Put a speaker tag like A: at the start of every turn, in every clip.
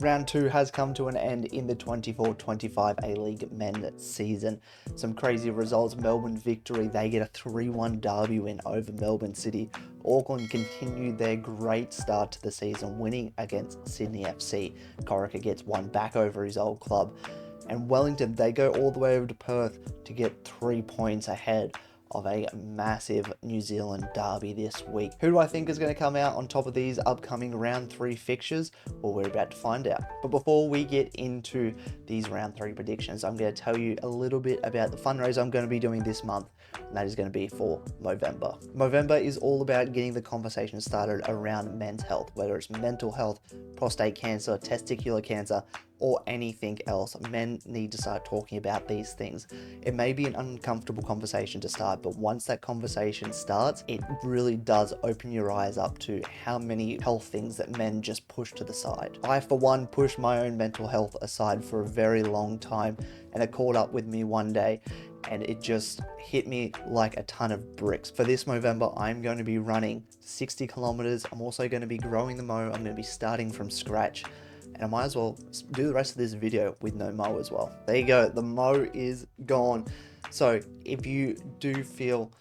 A: Round 2 has come to an end in the 24-25 A-League men's season. Some crazy results. Melbourne victory. They get a 3-1 derby win over Melbourne City. Auckland continued their great start to the season, winning against Sydney FC. Corica gets one back over his old club. And Wellington, they go all the way over to Perth to get 3 points ahead of a massive New Zealand derby this week. Who do I think is going to come out on top of these upcoming round 3 fixtures? Well, we're about to find out. But before we get into these round 3 predictions, I'm going to tell you a little bit about the fundraiser I'm going to be doing this month, and that is going to be for Movember. Movember is all about getting the conversation started around men's health, whether it's mental health, prostate cancer, testicular cancer, or anything else. Men need to start talking about these things. It may be an uncomfortable conversation to start, but once that conversation starts, it really does open your eyes up to how many health things that men just push to the side. I, for one, pushed my own mental health aside for a very long time, and it caught up with me one day, and it just hit me like a ton of bricks. For this Movember, I'm going to be running 60 kilometers. I'm also going to be growing the mow. I'm going to be starting from scratch. And I might as well do the rest of this video with no mow as well. There you go, the mow is gone. So if you do feel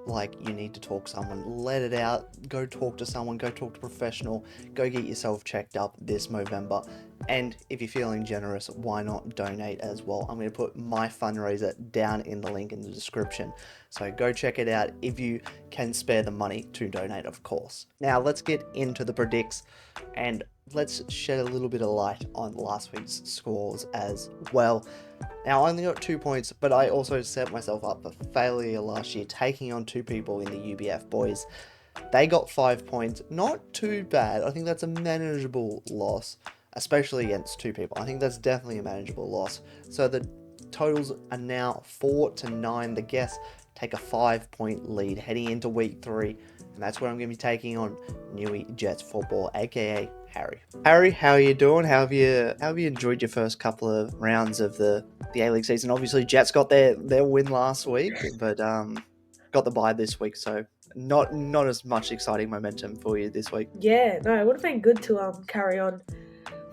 A: like you need to talk to someone, let it out, go talk to someone, go talk to a professional, go get yourself checked up this Movember. And if you're feeling generous, why not donate as well? I'm going to put my fundraiser down in the link in the description. So go check it out if you can spare the money to donate, of course. Now let's get into the predicts and let's shed a little bit of light on last week's scores as well. Now I only got 2 points, but I also set myself up for failure last year, taking on 2 people in the UBF boys. They got 5 points, not too bad. I think that's a manageable loss, especially against 2 people. I think that's definitely a manageable loss. So the totals are now 4-9. The guests take a 5-point lead heading into week 3, and that's where I'm going to be taking on Newy Jets football, aka Harry. Harry, how are you doing? How have you enjoyed your first couple of rounds of the A-League season? Obviously, Jets got their win last week, but got the bye this week, so not as much exciting momentum for you this week.
B: Yeah, no, it would have been good to carry on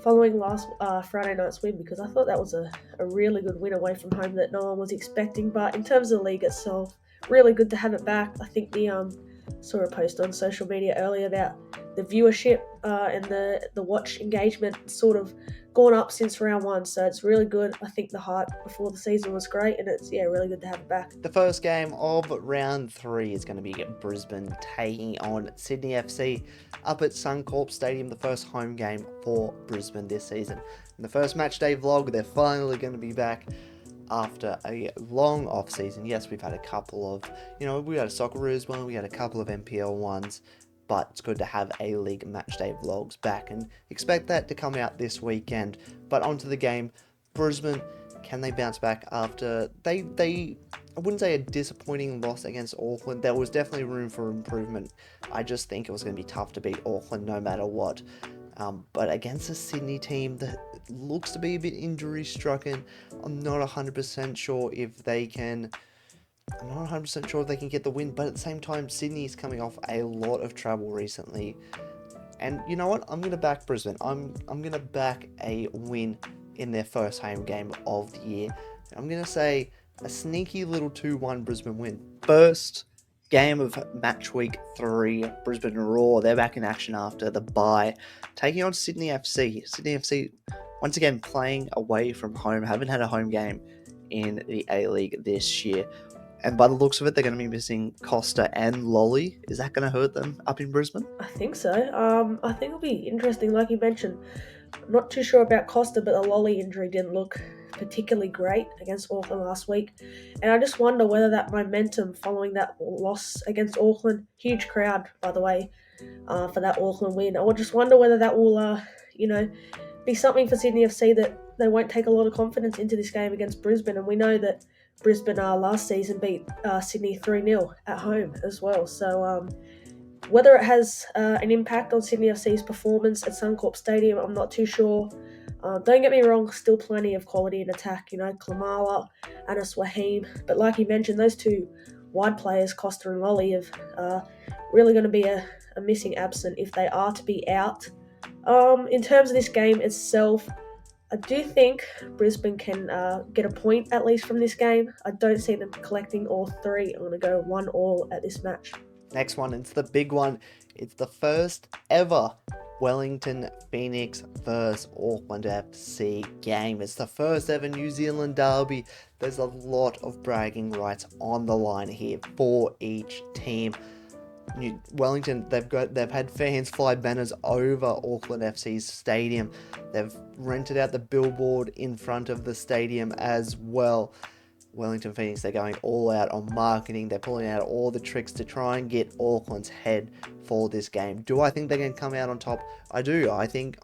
B: following last Friday night's win, because I thought that was a really good win away from home that no one was expecting. But in terms of the league itself, really good to have it back. I think the saw a post on social media earlier about the viewership and the watch engagement sort of gone up since round 1, so it's really good. I think the hype before the season was great, and it's really good to have it back.
A: The first game of round 3 is going to be Brisbane taking on Sydney FC up at Suncorp Stadium, the first home game for Brisbane this season. In the first match day vlog, they're finally going to be back after a long off season. Yes, we've had a couple of, we had a Socceroos one, we had a couple of NPL ones, but it's good to have A-League matchday vlogs back, and expect that to come out this weekend. But onto the game, Brisbane, can they bounce back after they I wouldn't say a disappointing loss against Auckland. There was definitely room for improvement. I just think it was going to be tough to beat Auckland no matter what. But against a Sydney team that looks to be a bit injury stricken, I'm not 100% sure if they can. I'm not 100% sure if they can get the win, but at the same time, Sydney's coming off a lot of trouble recently. And you know what? I'm going to back Brisbane. I'm going to back a win in their first home game of the year. I'm going to say a sneaky little 2-1 Brisbane win. First game of match week 3, Brisbane Roar. They're back in action after the bye, taking on Sydney FC. Sydney FC, once again, playing away from home. Haven't had a home game in the A-League this year. And by the looks of it, they're going to be missing Costa and Lolly. Is that going to hurt them up in Brisbane?
B: I think so. I think it'll be interesting, like you mentioned. I'm not too sure about Costa, but the Lolly injury didn't look particularly great against Auckland last week. And I just wonder whether that momentum following that loss against Auckland, huge crowd, by the way, for that Auckland win. I would just wonder whether that will, be something for Sydney FC, that they won't take a lot of confidence into this game against Brisbane. And we know that Brisbane last season beat Sydney 3-0 at home as well. So whether it has an impact on Sydney FC's performance at Suncorp Stadium, I'm not too sure. Don't get me wrong, still plenty of quality in attack, Klamala, Anas Waheem. But like you mentioned, those two wide players, Costa and Lolly, are really going to be a missing absent if they are to be out In terms of this game itself, I do think Brisbane can get a point at least from this game. I don't see them collecting all three. I'm going to go 1-1 at this match.
A: Next one, it's the big one. It's the first ever Wellington Phoenix vs Auckland FC game. It's the first ever New Zealand derby. There's a lot of bragging rights on the line here for each team. Wellington, they've had fans fly banners over Auckland FC's stadium. They've rented out the billboard in front of the stadium as well. Wellington Phoenix, they're going all out on marketing. They're pulling out all the tricks to try and get Auckland's head for this game. Do I think they're going to come out on top? I do. I think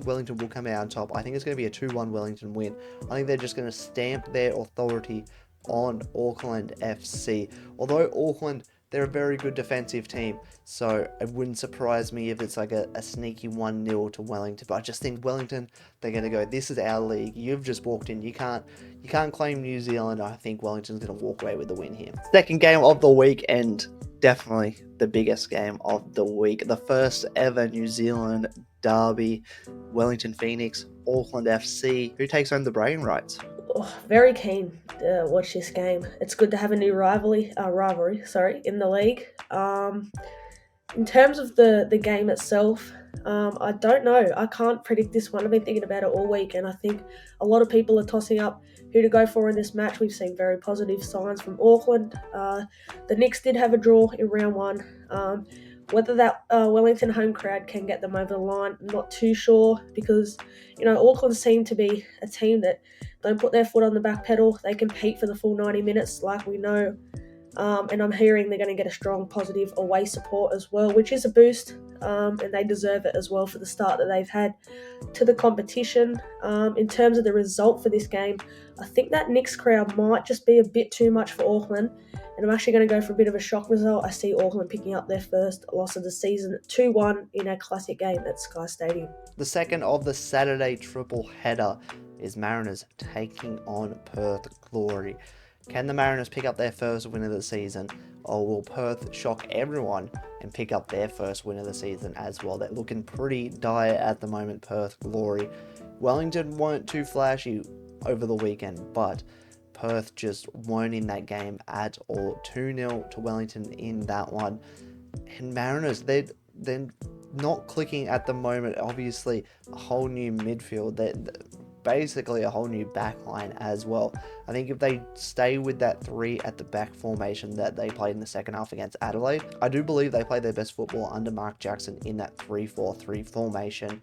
A: Wellington will come out on top. I think it's going to be a 2-1 Wellington win. I think they're just going to stamp their authority on Auckland FC. Although Auckland, they're a very good defensive team, so it wouldn't surprise me if it's like a sneaky 1-0 to Wellington. But I just think Wellington, they're going to go, this is our league. You've just walked in. You can't claim New Zealand. I think Wellington's going to walk away with the win here. Second game of the week, and definitely the biggest game of the week. The first ever New Zealand derby. Wellington Phoenix, Auckland FC. Who takes home the bragging rights?
B: Oh, very keen to watch this game. It's good to have a new rivalry in the league. In terms of the game itself, I don't know. I can't predict this one. I've been thinking about it all week, and I think a lot of people are tossing up who to go for in this match. We've seen very positive signs from Auckland. The Knicks did have a draw in round one. Whether that Wellington home crowd can get them over the line, I'm not too sure, because Auckland seem to be a team that don't put their foot on the back pedal. They compete for the full 90 minutes, like we know. And I'm hearing they're going to get a strong, positive away support as well, which is a boost, and they deserve it as well for the start that they've had to the competition. In terms of the result for this game, I think that Knicks crowd might just be a bit too much for Auckland, and I'm actually going to go for a bit of a shock result. I see Auckland picking up their first loss of the season, 2-1 in a classic game at Sky Stadium.
A: The second of the Saturday triple header is Mariners taking on Perth Glory. Can the Mariners pick up their first win of the season, or will Perth shock everyone and pick up their first win of the season as well? They're looking pretty dire at the moment, Perth Glory. Wellington weren't too flashy over the weekend, but Perth just weren't in that game at all. 2-0 to Wellington in that one. And Mariners, they're not clicking at the moment. Obviously, a whole new midfield. They're basically a whole new backline as well. I think if they stay with that 3 at the back formation that they played in the second half against Adelaide, I do believe they played their best football under Mark Jackson in that 3-4-3 formation.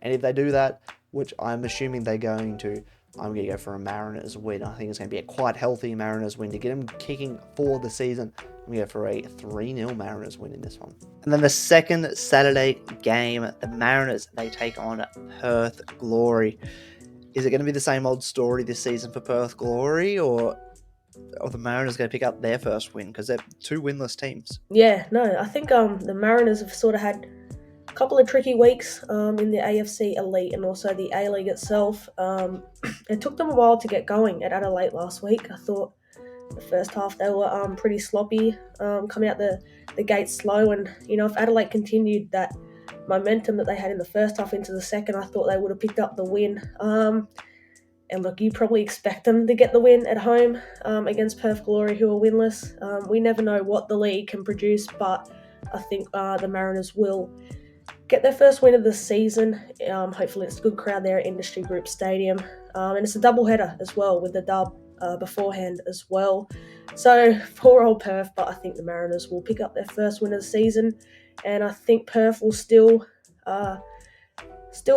A: And if they do that, which I'm assuming they're going to, I'm going to go for a Mariners win. I think it's going to be a quite healthy Mariners win to get them kicking for the season. I'm going to go for a 3-0 Mariners win in this one. And then the second Saturday game, the Mariners, they take on Perth Glory. Is it going to be the same old story this season for Perth Glory, or are the Mariners going to pick up their first win? Because they're 2 winless teams.
B: Yeah, no, I think the Mariners have sort of had a couple of tricky weeks in the AFC Elite and also the A-League itself. It took them a while to get going at Adelaide last week. I thought the first half they were pretty sloppy, coming out the gate slow, and if Adelaide continued that momentum that they had in the first half into the second, I thought they would have picked up the win. And look, you probably expect them to get the win at home against Perth Glory, who are winless. We never know what the league can produce, but I think the Mariners will get their first win of the season. Hopefully it's a good crowd there at Industry Group Stadium. And it's a double-header as well with the dub beforehand as well. So poor old Perth, but I think the Mariners will pick up their first win of the season. And I think Perth will still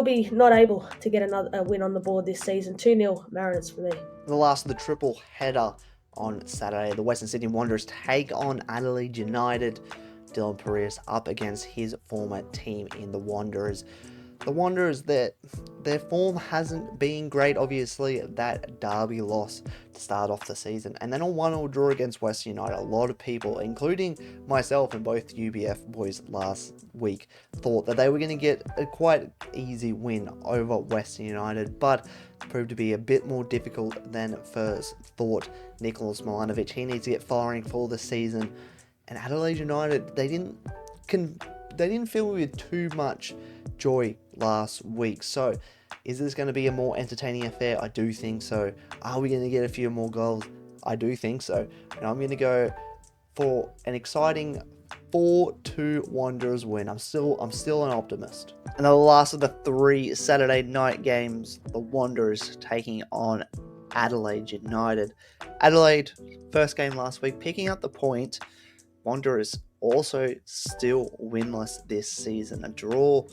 B: be not able to get a win on the board this season. 2-0 Mariners for me.
A: The last of the triple header on Saturday, the Western Sydney Wanderers take on Adelaide United. Dylan Pereira's up against his former team in the Wanderers. The Wanderers, their form hasn't been great. Obviously, that derby loss to start off the season, and then a 1-1 draw against Western United. A lot of people, including myself and both UBF boys last week, thought that they were going to get a quite easy win over Western United, but it proved to be a bit more difficult than first thought. Nicholas Milanovic, he needs to get firing for the season, and Adelaide United, they didn't fill with too much joy last week. So is this going to be a more entertaining affair? I do think so. Are we going to get a few more goals? I do think so. And I'm going to go for an exciting 4-2 Wanderers win. I'm still an optimist. And the last of the 3 Saturday night games, the Wanderers taking on Adelaide United. Adelaide, first game last week, picking up the point. Wanderers also still winless this season. A draw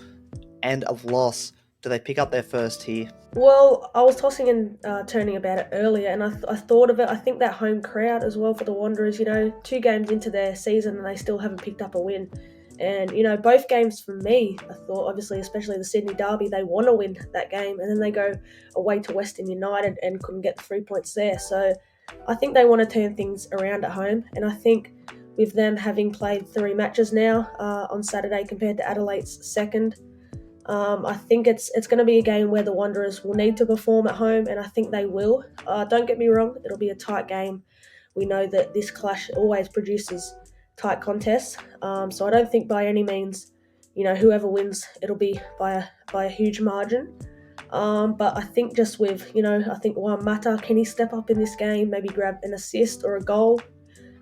A: and a loss. Do they pick up their first here?
B: Well, I was tossing and turning about it earlier, and I thought of it. I think that home crowd as well for the Wanderers, 2 games into their season and they still haven't picked up a win. And, both games for me, I thought, obviously, especially the Sydney Derby, they want to win that game. And then they go away to Western United and couldn't get the 3 points there. So I think they want to turn things around at home. And I think with them having played 3 matches now on Saturday compared to Adelaide's second, I think it's going to be a game where the Wanderers will need to perform at home, and I think they will. Don't get me wrong, it'll be a tight game. We know that this clash always produces tight contests, so I don't think by any means, whoever wins, it'll be by a huge margin. But I think just with, I think Juan Mata, can he step up in this game, maybe grab an assist or a goal?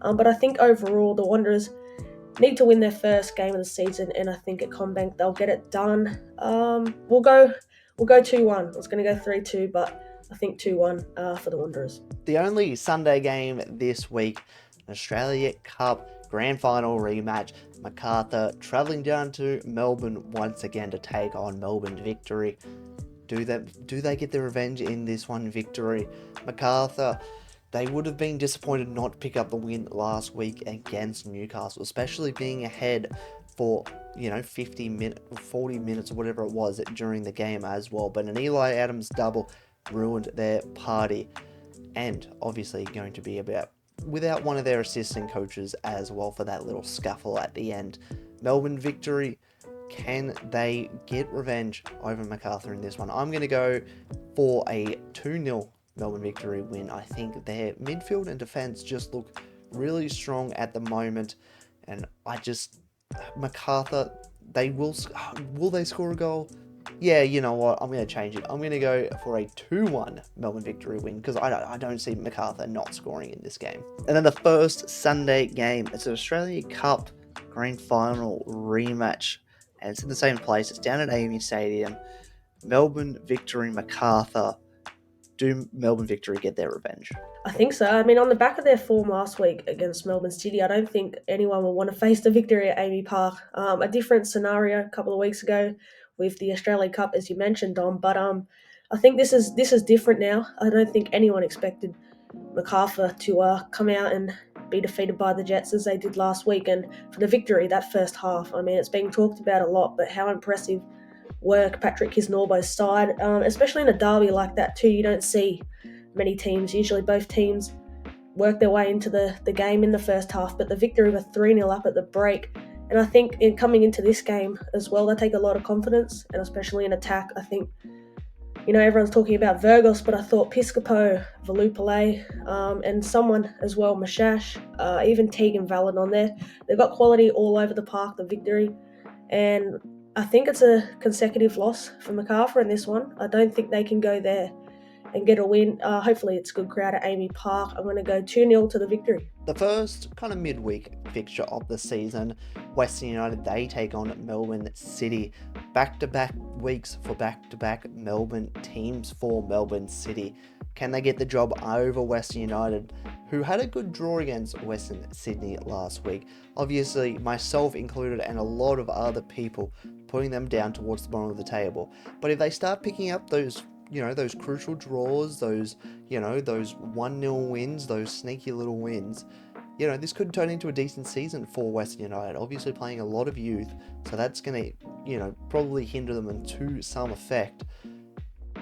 B: But I think overall, the Wanderers need to win their first game of the season, and I think at CommBank they'll get it done. We'll go 2-1. I was going to go 3-2, but I think 2-1 for the Wanderers.
A: The only Sunday game this week, Australia Cup Grand Final rematch. Macarthur travelling down to Melbourne once again to take on Melbourne Victory. Do they get their revenge in this one victory? Macarthur, they would have been disappointed not to pick up the win last week against Newcastle, especially being ahead for 40 minutes or whatever it was during the game as well. But an Eli Adams double ruined their party, and obviously going to be without one of their assistant coaches as well for that little scuffle at the end. Melbourne Victory, can they get revenge over Macarthur in this one? I'm going to go for a 2-0 Melbourne Victory win. I think their midfield and defense just look really strong at the moment, and Macarthur, will they score a goal? Yeah, you know what? I'm going to change it. I'm going to go for a 2-1 Melbourne Victory win, because I don't see Macarthur not scoring in this game. And then the first Sunday game, it's an Australia Cup Grand Final rematch, and it's in the same place. It's down at AAMI Stadium. Melbourne Victory, Macarthur. Do Melbourne Victory get their revenge?
B: I think so. I mean, on the back of their form last week against Melbourne City, I don't think anyone will want to face the Victory at AAMI Park. A different scenario a couple of weeks ago with the Australia Cup, as you mentioned, Dom. But I think this is different now. I don't think anyone expected Macarthur to come out and be defeated by the Jets as they did last week. And for the Victory, that first half, I mean, it's being talked about a lot, but how impressive work Patrick Kisnorbo's side, especially in a derby like that too. You don't see many teams. Usually both teams work their way into the game in the first half, but the Victory were 3-0 up at the break. And I think coming into this game as well, they take a lot of confidence, and especially in attack. I think, everyone's talking about Virgos, but I thought Piscopo, Valupale, and someone as well, Mashash, even Tegan Valid on there. They've got quality all over the park, the Victory. And I think it's a consecutive loss for Macarthur in this one. I don't think they can go there and get a win. Hopefully it's a good crowd at AAMI Park. I'm going to go 2-0 to the Victory.
A: The first kind of midweek fixture of the season, Western United, they take on Melbourne City. Back-to-back weeks for back-to-back Melbourne teams for Melbourne City. Can they get the job over Western United, who had a good draw against Western Sydney last week? Obviously, myself included and a lot of other people putting them down towards the bottom of the table. But if they start picking up those crucial draws, those 1-0 wins, those sneaky little wins, this could turn into a decent season for Western United. Obviously playing a lot of youth, so that's going to, probably hinder them to some effect.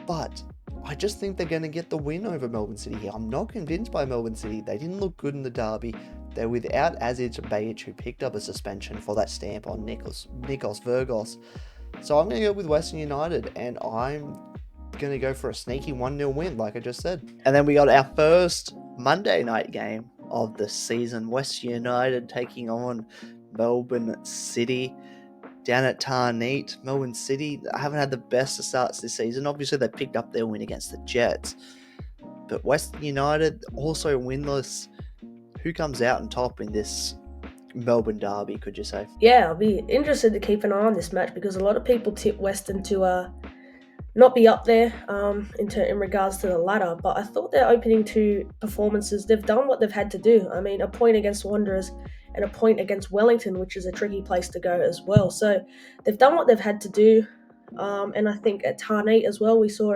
A: But I just think they're going to get the win over Melbourne City here. I'm not convinced by Melbourne City. They didn't look good in the derby. They're without Aziz Bajic, who picked up a suspension for that stamp on Nikos Virgos. So I'm going to go with Western United, and I'm going to go for a sneaky 1-0 win, like I just said. And then we got our first Monday night game of the season. Western United taking on Melbourne City. down at Tarneet, Melbourne City haven't had the best of starts this season. Obviously, they picked up their win against the Jets, but Western United also winless. Who comes out on top in this Melbourne derby, could you say?
B: Yeah, I'll be interested to keep an eye on this match because a lot of people tip Western to not be up there in regards to the ladder. But I thought their opening two performances, they've done what they've had to do. I mean, a point against Wanderers and a point against Wellington, which is a tricky place to go as well. So they've done what they've had to do. And I think at Tarneet as well, we saw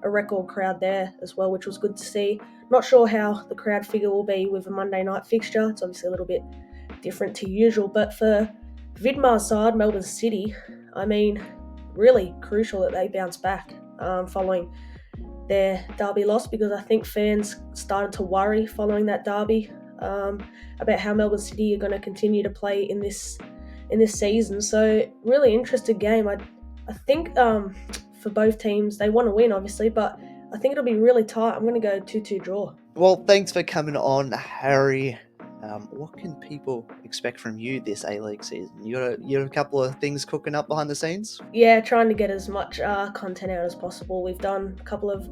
B: a record crowd there as well, which was good to see. Not sure how the crowd figure will be with a Monday night fixture. It's obviously a little bit different to usual. But for Vidmar's side, Melbourne City, I mean, really crucial that they bounce back following their derby loss, because I think fans started to worry following that derby about how Melbourne City are going to continue to play in this season. So really interesting game. I think for both teams, they want to win obviously, but I think it'll be really tight. I'm going to go 2-2 draw.
A: Well, thanks for coming on, Harry. What can people expect from you this A-League season? You got a couple of things cooking up behind the scenes?
B: Yeah, trying to get as much content out as possible. We've done a couple of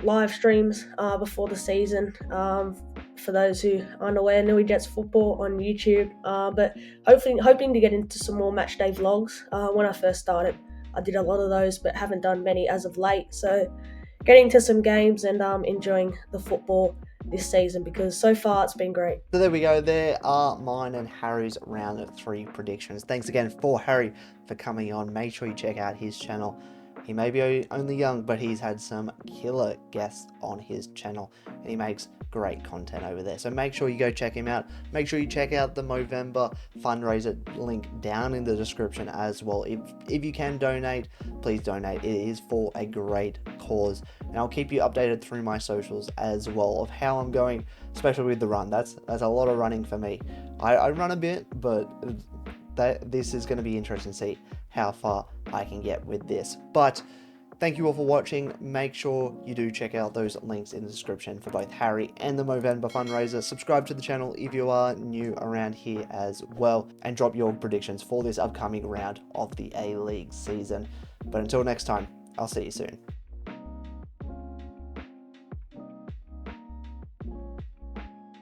B: live streams before the season. For those who aren't aware, Newy Jets football on YouTube. But hoping to get into some more match day vlogs. When I first started, I did a lot of those, but haven't done many as of late. So getting to some games and enjoying the football this season, because so far it's been great.
A: So there we go. There are mine and Harry's round of 3 predictions. Thanks again for Harry for coming on. Make sure you check out his channel. He may be only young, but he's had some killer guests on his channel, and he makes great content over there. So make sure you go check him out. Make sure you check out the Movember fundraiser link down in the description as well. If you can donate, please donate. It is for a great cause, and I'll keep you updated through my socials as well of how I'm going, especially with the run. That's a lot of running for me. I run a bit, but this is going to be interesting to see how far I can get with this. But thank you all for watching. Make sure you do check out those links in the description for both Harry and the Movember fundraiser. Subscribe to the channel if you are new around here as well, and drop your predictions for this upcoming round of the A-League season. But until next time, I'll see you soon.